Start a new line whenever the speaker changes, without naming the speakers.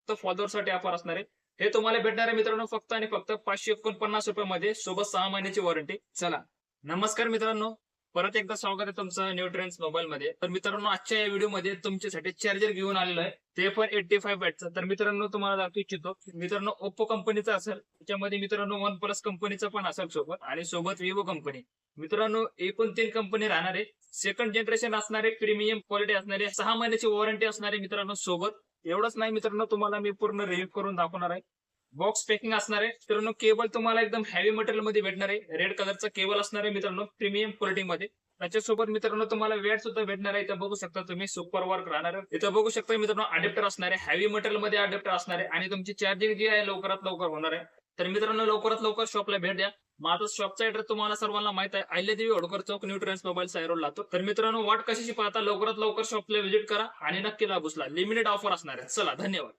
फक्त फॉलोअरसाठी ऑफर असणार आहे. हे तुम्हाला भेटणार आहे मित्रांनो फक्त आणि फक्त ₹549 मध्ये सोबत 6 महिन्याची वॉरंटी. चला, नमस्कार मित्रांनो. परत एकदा स्वागत आहे तुमचं न्यू ट्रेंड्स मोबाईल मध्ये. तर मित्रांनो, आजच्या या व्हिडिओमध्ये तुमच्यासाठी चार्जर घेऊन आलेलो आहे, ते पण 85 वॅटचा. तर मित्रांनो, तुम्हाला दाखवू इच्छितो, मित्रांनो ओप्पो कंपनीचा असेल, त्याच्यामध्ये मित्रांनो वन प्लस कंपनीचा पण असेल सोबत, आणि सोबत विवो कंपनी. मित्रांनो, एकूण 3 कंपनी राहणार आहे. सेकंड जनरेशन असणारे, प्रीमियम क्वालिटी असणारे, 6 महिन्याची वॉरंटी असणारे मित्रांनो सोबत. एवढंच नाही मित्रांनो, तुम्हाला मी पूर्ण रिव्ह्यू करून दाखवणार आहे. बॉक्स पॅकिंग असणार आहे मित्रांनो. केबल तुम्हाला एकदम हेवी मटेरियल मध्ये भेटणार आहे. रेड कलरचा केबल असणार आहे मित्रांनो, प्रीमियम क्वालिटी मध्ये. त्याच्यासोबत मित्रांनो तुम्हाला वेट सुद्धा भेटणार आहे. इथं बघू शकता तुम्ही, सुपर वर्क राहणार आहे. इथं बघू शकता मित्रांनो, अडॅप्टर असणार आहे, हेवी मटेरियल मध्ये अडॅप्टर असणार आहे, आणि तुमची चार्जिंग जी आहे लवकरात लवकर होणार आहे. तर मित्रांनो, लवकरात लवकर शॉपला भेट द्या. माझा शॉपचा ऍड्रेस तुम्हाला सर्वांना माहित आहे, अहिल्यादेवी होळकर चौक, न्यू ट्रेंड्स मोबाईल सायरोड लातूर. तर मित्रांनो, वाट कशाची पाहता, लवकरात लवकर शॉपला व्हिजिट करा आणि नक्की लाभ उचला. लिमिटेड ऑफर असणार आहे. चला, धन्यवाद.